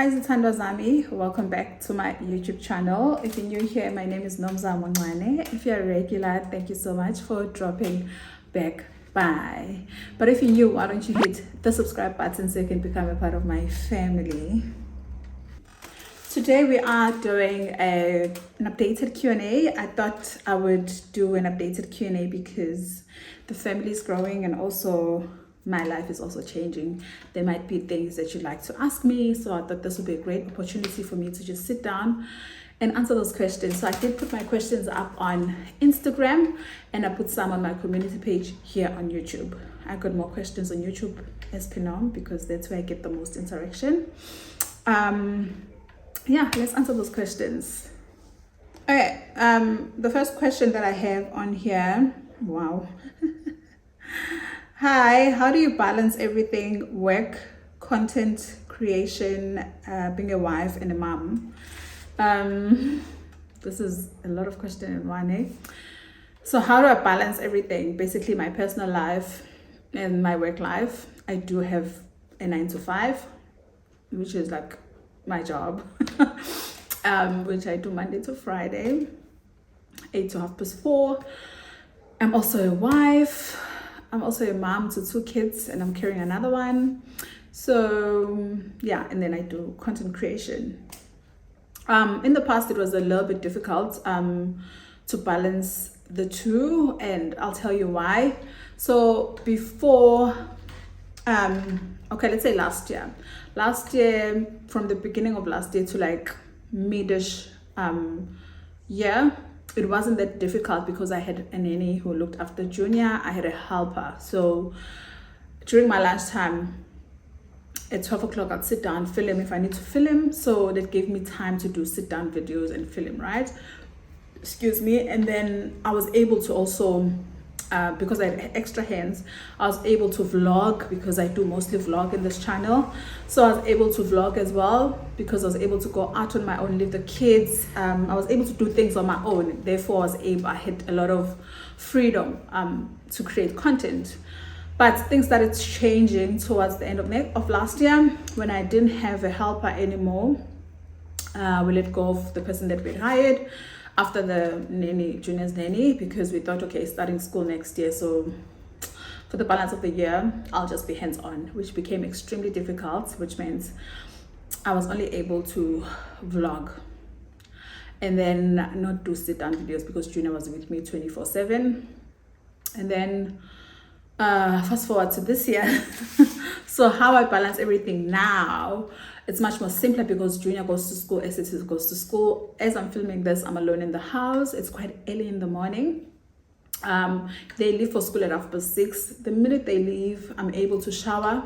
Hi Zithandwa Zam, welcome back to my YouTube channel. If you're new here, my name is Nomzamo. If you're a regular, thank you so much for dropping back by. But if you're new, why don't you hit the subscribe button so you can become a part of my family. Today we are doing an updated Q&A. I thought I would do an updated Q&A because the family is growing and also my life is also changing. There might be things that you'd like to ask me, so I thought this would be a great opportunity for me to just sit down and answer those questions. So I did put my questions up on Instagram and I put some on my community page here on YouTube. I got more questions on YouTube as per norm because that's where I get the most interaction. Yeah, let's answer those questions. Okay, the first question that I have on here, wow. Hi, how do you balance everything, work, content creation, being a wife and a mom? This is a lot of questions in one, eh? So how do I balance everything? Basically my personal life and my work life. I do have a 9 to 5, which is like my job, which I do Monday to Friday, 8 to 4:30. I'm also a wife. I'm also a mom to 2 kids and I'm carrying another one. So yeah, and then I do content creation. In the past, it was a little bit difficult to balance the two, and I'll tell you why. So before, okay, let's say last year, from the beginning of last year to like midish year, it wasn't that difficult because I had a nanny who looked after Junior. I had a helper. So during my lunchtime at 12 o'clock, I'd sit down, film if I need to film. So that gave me time to do sit down videos and film, right? Excuse me. And then I was able to also, because I had extra hands, I was able to vlog because I do mostly vlog in this channel. So I was able to vlog as well because I was able to go out on my own, leave the kids. I was able to do things on my own. Therefore, I had a lot of freedom to create content. But things started changing towards the end of last year when I didn't have a helper anymore. We let go of the person that we hired after the nanny, Junior's nanny, because we thought, okay, starting school next year, so for the balance of the year, I'll just be hands-on, which became extremely difficult, which means I was only able to vlog and then not do sit-down videos because Junior was with me 24/7. And then fast forward to this year. So how I balance everything now, it's much more simpler because Junior goes to school, SAT goes to school. As I'm filming this, I'm alone in the house. It's quite early in the morning. They leave for school at 6:30. The minute they leave, I'm able to shower.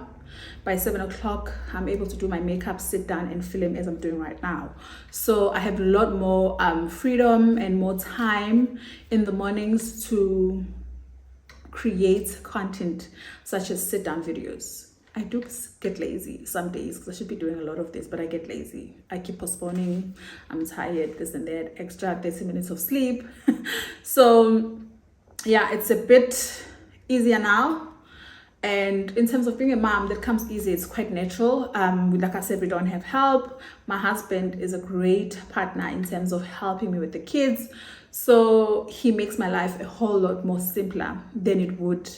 By 7 o'clock, I'm able to do my makeup, sit down and film as I'm doing right now. So I have a lot more freedom and more time in the mornings to create content such as sit down videos. I do get lazy some days because I should be doing a lot of this, but I get lazy. I keep postponing. I'm tired, this and that, extra 30 minutes of sleep. So yeah, it's a bit easier now. And in terms of being a mom, that comes easy. It's quite natural. Like I said, we don't have help. My husband is a great partner in terms of helping me with the kids. So he makes my life a whole lot more simpler than it would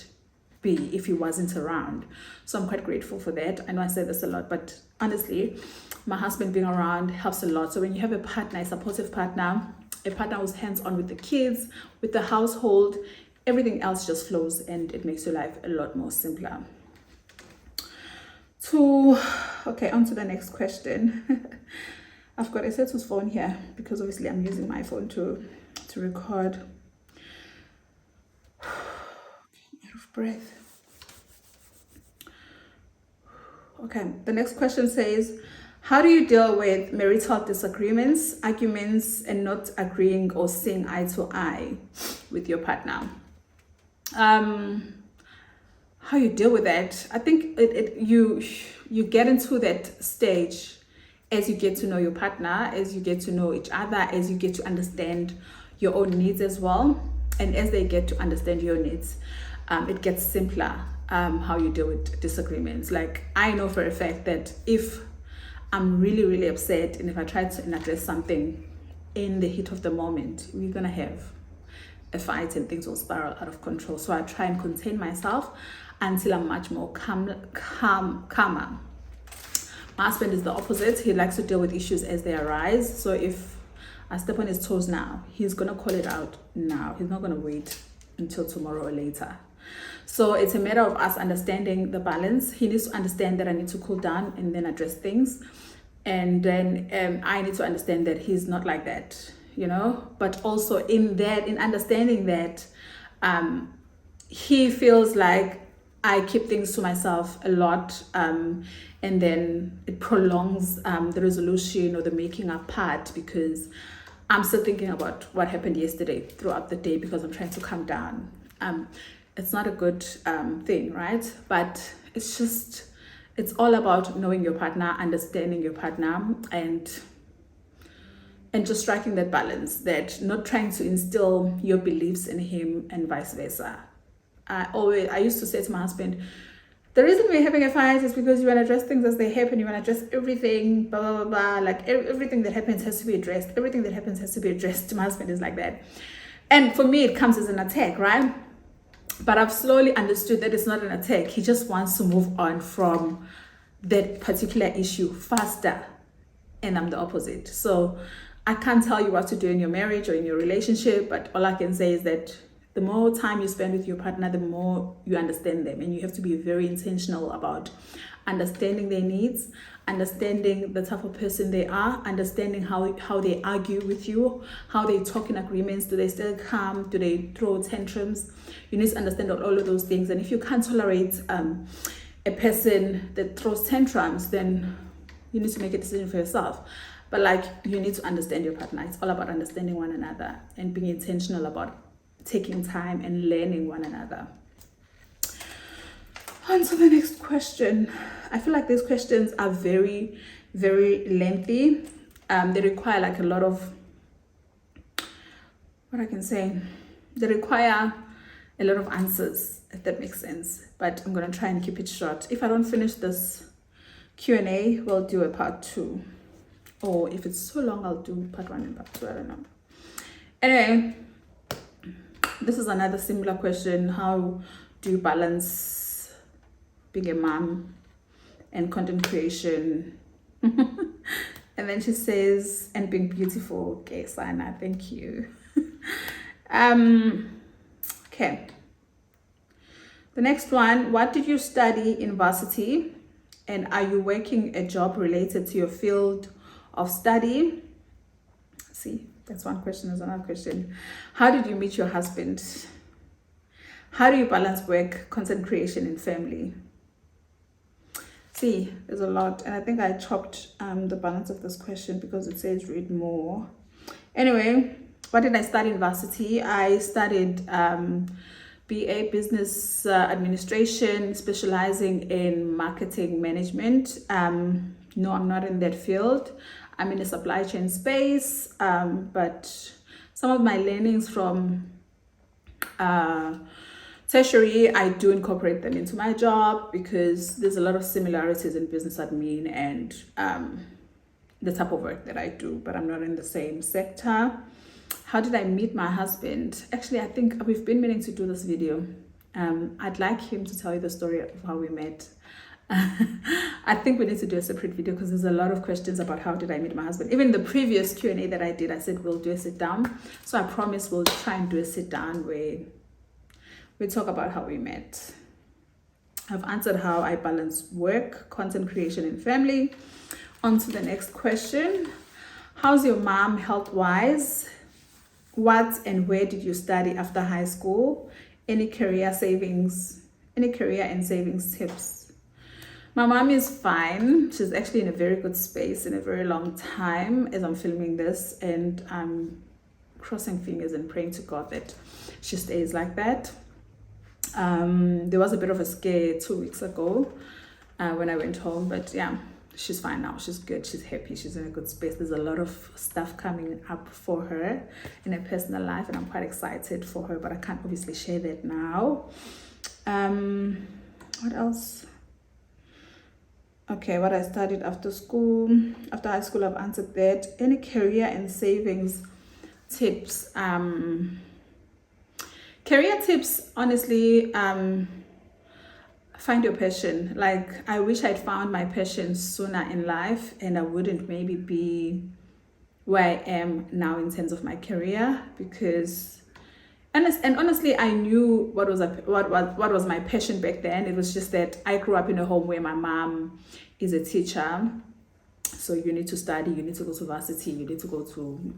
be if he wasn't around. So I'm quite grateful for that. I know I say this a lot, but honestly, my husband being around helps a lot. So when you have a partner, a supportive partner, a partner who's hands-on with the kids, with the household, everything else just flows and it makes your life a lot more simpler. Okay, on to the next question. I've got Esethu's phone here because obviously I'm using my phone to record. Out of breath. Okay, the next question says, how do you deal with marital disagreements, arguments, and not agreeing or seeing eye to eye with your partner? How you deal with that? I think you get into that stage as you get to know your partner, as you get to know each other, as you get to understand your own needs as well, and as they get to understand your needs, it gets simpler how you deal with disagreements. Like I know for a fact that if I'm really, really upset, and if I try to address something in the heat of the moment, we're gonna have a fight and things will spiral out of control. So I try and contain myself until I'm much more calmer. My husband is the opposite. He likes to deal with issues as they arise. So if I step on his toes now, he's gonna call it out now. He's not gonna wait until tomorrow or later. So it's a matter of us understanding the balance. He needs to understand that I need to cool down and then address things. And then I need to understand that he's not like that, you know. But also in understanding that he feels like I keep things to myself a lot, and then it prolongs the resolution or the making up part, because I'm still thinking about what happened yesterday throughout the day because I'm trying to calm down. It's not a good thing, right? But it's all about knowing your partner, understanding your partner, and just striking that balance, that not trying to instill your beliefs in him and vice versa. I used to say to my husband, the reason we're having a fight is because you want to address things as they happen. You want to address everything, blah, blah, blah, blah. Like everything that happens has to be addressed. Everything that happens has to be addressed. My husband is like that. And for me, it comes as an attack, right? But I've slowly understood that it's not an attack. He just wants to move on from that particular issue faster. And I'm the opposite. So I can't tell you what to do in your marriage or in your relationship, but all I can say is that the more time you spend with your partner, the more you understand them. And you have to be very intentional about understanding their needs, understanding the type of person they are, understanding how they argue with you, how they talk in agreements. Do they still calm? Do they throw tantrums? You need to understand all of those things. And if you can't tolerate a person that throws tantrums, then you need to make a decision for yourself. But like, you need to understand your partner. It's all about understanding one another and being intentional about taking time and learning one another. On to the next question. I feel like these questions are very, very lengthy. They require like a lot of, what I can say, they require a lot of answers, if that makes sense. But I'm going to try and keep it short. If I don't finish this Q&A, we'll do a part 2. Or if it's so long, I'll do part 1 and part 2. I don't know. Anyway, this is another similar question. How do you balance being a mom and content creation? And then she says, and being beautiful. Okay, Sana, thank you. Okay. The next one, what did you study in varsity? And are you working a job related to your field of study? See, that's one question. There's another question. How did you meet your husband? How do you balance work, content creation, and family? See, there's a lot. And I think I chopped the balance of this question because it says read more. Anyway, what did I study in varsity? I studied BA Business Administration, specializing in marketing management. No, I'm not in that field. I'm in the supply chain space, but some of my learnings from tertiary, I do incorporate them into my job because there's a lot of similarities in business admin and the type of work that I do, but I'm not in the same sector. How did I meet my husband? Actually, I think we've been meaning to do this video. I'd like him to tell you the story of how we met. I think we need to do a separate video because there's a lot of questions about how did I meet my husband. Even the previous Q&A that I did, I said we'll do a sit down. So I promise we'll try and do a sit down where we talk about how we met. I've answered how I balance work, content creation, and family. On to the next question. How's your mom health-wise? What and where did you study after high school? Any career and savings tips? My mom is fine. She's actually in a very good space in a very long time as I'm filming this, and I'm crossing fingers and praying to God that she stays like that. There was a bit of a scare 2 weeks ago when I went home, but yeah, she's fine now. She's good. She's happy. She's in a good space. There's a lot of stuff coming up for her in her personal life, and I'm quite excited for her, but I can't obviously share that now. What else? Okay, what I studied after school, after high school, I've answered that. Any career and savings tips? Career tips, honestly, find your passion. Like, I wish I'd found my passion sooner in life, and I wouldn't maybe be where I am now in terms of my career, because and honestly, I knew what was my passion back then. It was just that I grew up in a home where my mom is a teacher. So you need to study, you need to go to varsity, you need to go to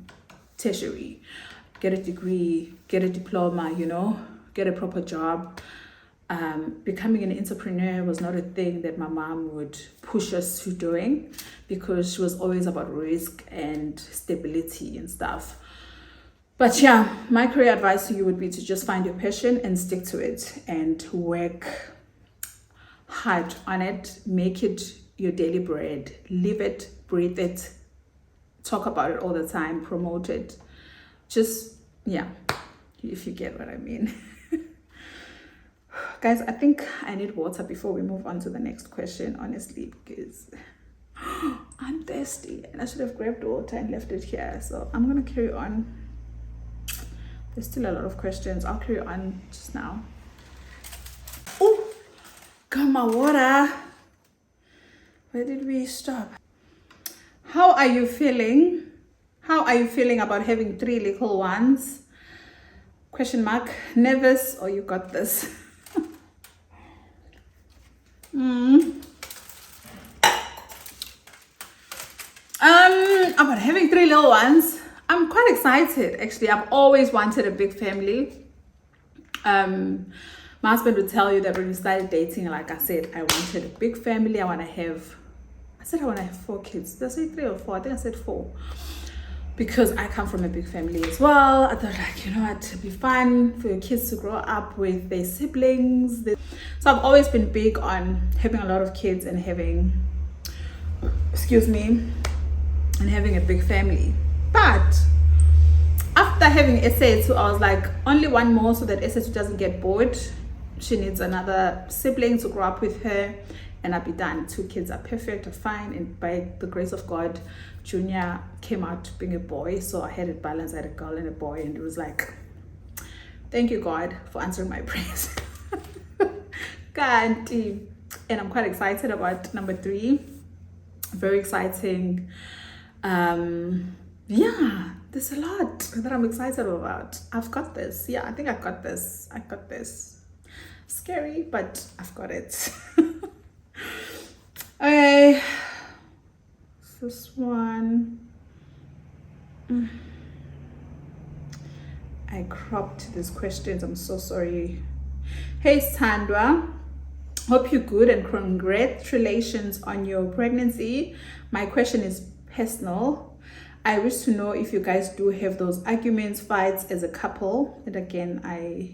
tertiary, get a degree, get a diploma, get a proper job. Becoming an entrepreneur was not a thing that my mom would push us to doing, because she was always about risk and stability and stuff. But yeah, my career advice to you would be to just find your passion and stick to it and work hard on it. Make it your daily bread. Live it, breathe it, talk about it all the time, promote it. Just, yeah, if you get what I mean. Guys, I think I need water before we move on to the next question, honestly, because I'm thirsty and I should have grabbed water and left it here. So I'm going to carry on. There's still a lot of questions. I'll carry on just now. Oh, got my water. Where did we stop? How are you feeling? How are you feeling about having 3 little ones? Question mark. Nervous or you got this? About having 3 little ones, I'm quite excited. Actually, I've always wanted a big family. My husband would tell you that when we started dating, like I said, I wanted a big family. I want to have 4 kids. Did I say 3 or 4? I think I said 4. Because I come from a big family as well. I thought, like, it'd be fun for your kids to grow up with their siblings. So I've always been big on having a lot of kids and having a big family. But after having SA2, I was like, only one more so that SA2 doesn't get bored. She needs another sibling to grow up with her, and I'll be done. 2 kids are perfect, are fine. And by the grace of God, Junior came out being a boy, so I had it balanced. I had a girl and a boy, and it was like, thank you, God, for answering my prayers. God, and I'm quite excited about number 3. Very exciting. Yeah, there's a lot that I'm excited about. I've got this. Yeah, I think I got this. Scary, but I've got it. Okay, this one. I cropped these questions. I'm so sorry. Hey, Zithandwa. Hope you're good and congratulations on your pregnancy. My question is personal. I wish to know if you guys do have those arguments, fights as a couple. And again, I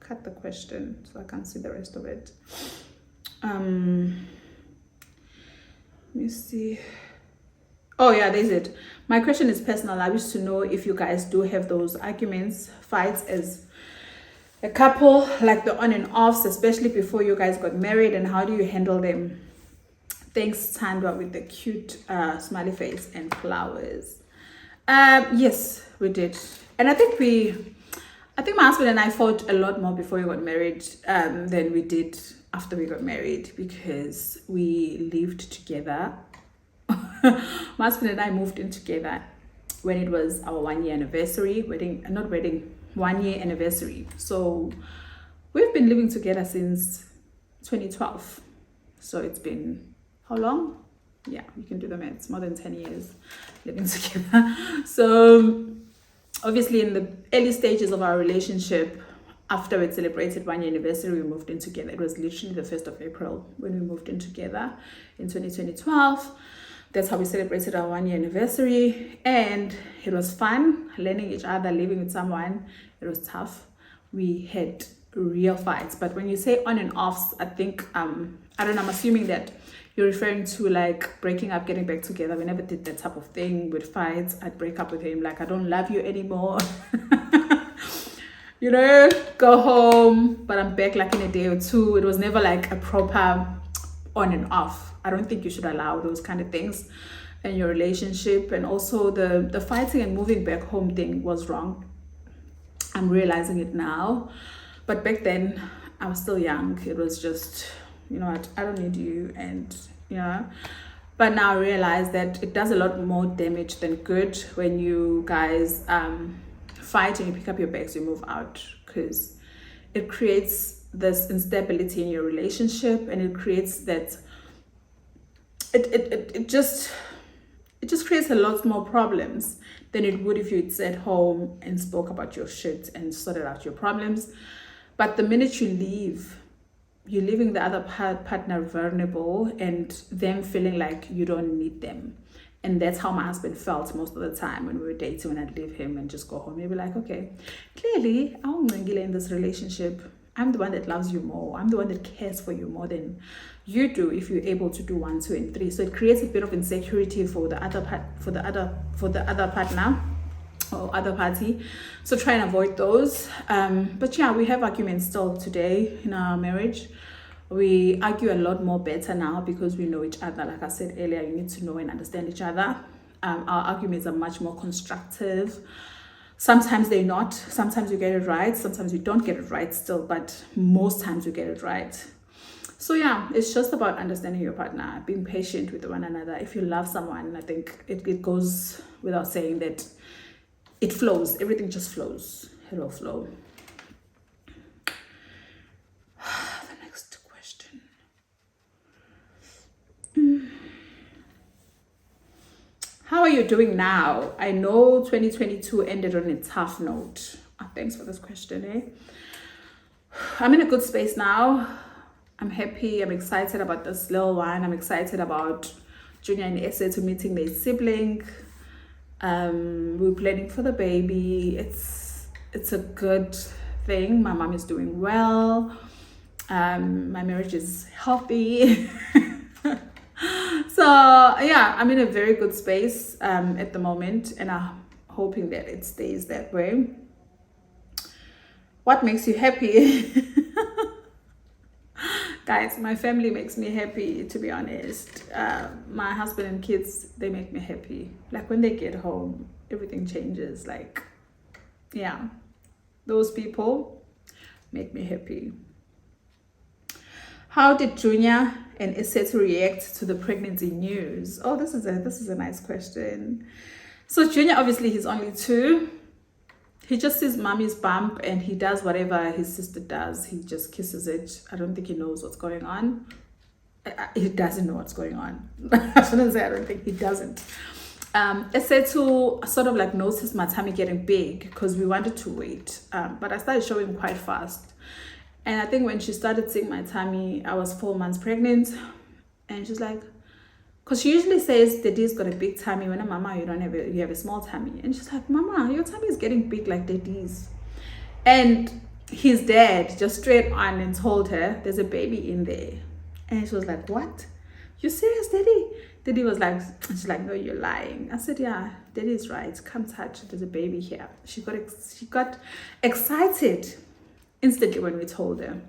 cut the question so I can't see the rest of it. Let me see. Oh yeah, there's it. My question is personal. I wish to know if you guys do have those arguments, fights as a couple, like the on and offs, especially before you guys got married, and how do you handle them? Thanks, Zithandwa, with the cute smiley face and flowers. Yes, we did. And I think my husband and I fought a lot more before we got married than we did after we got married, because we lived together. My husband and I moved in together when it was our 1-year anniversary, 1-year anniversary. So we've been living together since 2012. So it's been, how long? Yeah, you can do the maths, more than 10 years living together. So obviously in the early stages of our relationship, after we celebrated 1-year anniversary, we moved in together. It was literally the 1st of April when we moved in together in 2012. That's how we celebrated our 1-year anniversary. And it was fun learning each other, living with someone. It was tough. We had real fights. But when you say on and offs, I think, I don't know, I'm assuming that you're referring to like breaking up, getting back together. We never did that type of thing with fights. I'd break up with him, like, I don't love you anymore. Go home, but I'm back like in a day or 2. It was never like a proper on and off. I don't think you should allow those kind of things in your relationship. And also the fighting and moving back home thing was wrong. I'm realizing it now, but back then I was still young. It was just, you know what, I don't need you, and you know. But now I realize that it does a lot more damage than good when you guys fight and you pick up your bags, you move out, because it creates this instability in your relationship, and it creates that it just creates a lot more problems than it would if you'd sat home and spoke about your shit and sorted out your problems. But the minute you leave, you're leaving the other partner vulnerable and them feeling like you don't need them. And that's how my husband felt most of the time when we were dating. When I'd leave him and just go home, he'd be like, okay, clearly I'm in this relationship. I'm the one that loves you more. I'm the one that cares for you more than you do if you're able to do 1, 2, and 3. So it creates a bit of insecurity for the other partner or other party. So try and avoid those. But yeah, we have arguments still today in our marriage. We argue a lot more better now because we know each other. Like I said earlier, you need to know and understand each other. Our arguments are much more constructive. Sometimes they're not. Sometimes you get it right. Sometimes you don't get it right still, but most times you get it right. So yeah, it's just about understanding your partner, being patient with one another. If you love someone, I think it goes without saying that it flows. Everything just flows. It will flow. The next question. How are you doing now? I know 2022 ended on a tough note. Thanks for this question, I'm in a good space now. I'm happy. I'm excited about this little one. I'm excited about Junior and Ese to meeting their sibling. We're planning for the baby. It's a good thing. My mom is doing well. My marriage is healthy. So yeah, I'm in a very good space at the moment, and I'm hoping that it stays that way. What makes you happy? Guys, my family makes me happy, to be honest. My husband and kids, they make me happy. Like when they get home, everything changes. Like, yeah, those people make me happy. How did Junior and Isetu react to the pregnancy news? Oh, this is a nice question. So Junior, obviously, he's only 2. He just sees mommy's bump and he does whatever his sister does. He just kisses it. I don't think he knows what's going on. He doesn't know what's going on. I shouldn't say I don't think he doesn't. Isetu sort of like noticed my tummy getting big because we wanted to wait. But I started showing quite fast. And I think when she started seeing my tummy, I was 4 months pregnant. And she's like, because she usually says Daddy's got a big tummy. When a mama, you have a small tummy. And she's like, Mama, your tummy is getting big like Daddy's. And his dad just straight on and told her there's a baby in there. And she was like, what? You serious, Daddy? Daddy was like, she's like, no, you're lying. I said, yeah, Daddy's right. Come touch. There's a baby here. She got excited instantly when we told her.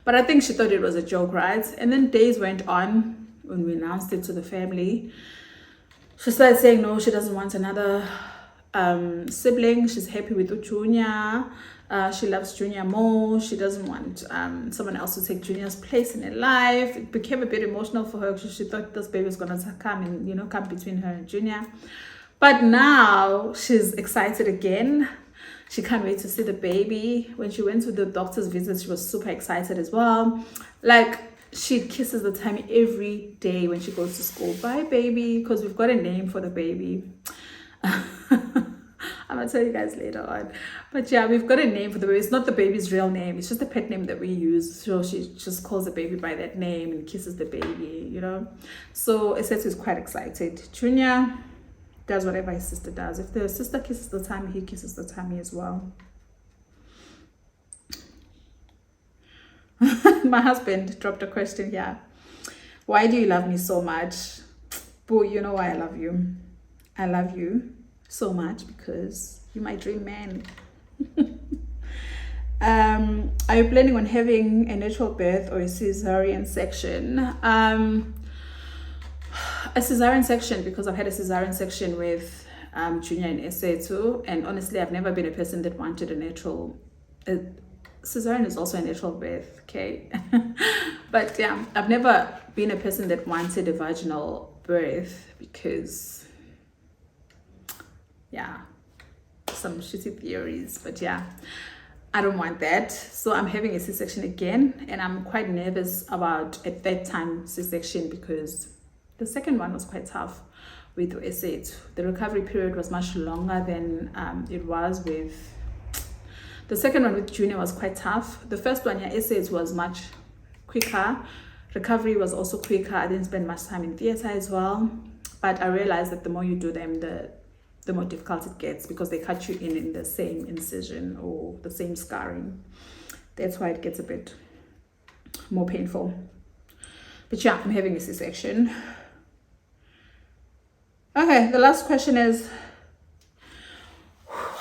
But I think she thought it was a joke, right? And then days went on. When we announced it to the family, she started saying no, she doesn't want another sibling. She's happy with Junior. She loves Junior more. She doesn't want someone else to take Junior's place in her life. It became a bit emotional for her because she thought this baby was gonna come and come between her and Junior. But now she's excited again. She can't wait to see the baby. When she went to the doctor's visit, she was super excited as well. Like, she kisses the tummy every day when she goes to school. Bye, baby, because we've got a name for the baby. I'm gonna tell you guys later on. But yeah, we've got a name for the baby. It's not the baby's real name. It's just the pet name that we use. So she just calls the baby by that name and kisses the baby, So Isetu is quite excited. Junior does whatever his sister does. If the sister kisses the tummy, he kisses the tummy as well. My husband dropped a question here. Why do you love me so much? Boo, you know why I love you. I love you so much because you're my dream man. Are you planning on having a natural birth or a cesarean section? A cesarean section, because I've had a cesarean section with Junior and SA too, and honestly I've never been a person that wanted a natural cesarean is also a natural birth, okay? But yeah, I've never been a person that wanted a vaginal birth because yeah, some shitty theories, but yeah, I don't want that. So I'm having a C-section again, and I'm quite nervous about a third time C-section because the second one was quite tough with SA2. The recovery period was much longer than it was with the second one with Junior. Was quite tough. The first one, yeah, SA2 was much quicker. Recovery was also quicker. I didn't spend much time in theater as well, but I realized that the more you do them, the more difficult it gets because they cut you in the same incision or the same scarring. That's why it gets a bit more painful. But yeah, I'm having a C-section. Okay, the last question is,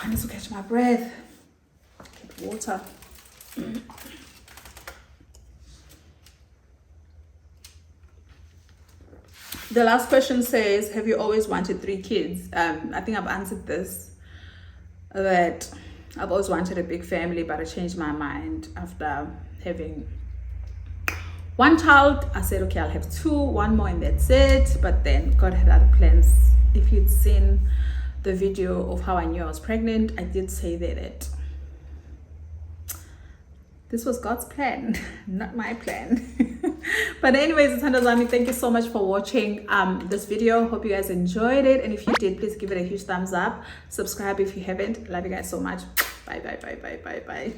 I need to catch my breath. Get water. The last question says, have you always wanted 3 kids? I think I've answered this, that I've always wanted a big family, but I changed my mind after having 1 child. I said, okay, I'll have 2, 1 more and that's it. But then God had other plans. If you'd seen the video of how I knew I was pregnant, I did say that this was God's plan, not my plan. But anyways, Zithandwa Zam, thank you so much for watching this video. Hope you guys enjoyed it. And if you did, please give it a huge thumbs up. Subscribe if you haven't. Love you guys so much. Bye, bye, bye, bye, bye, bye.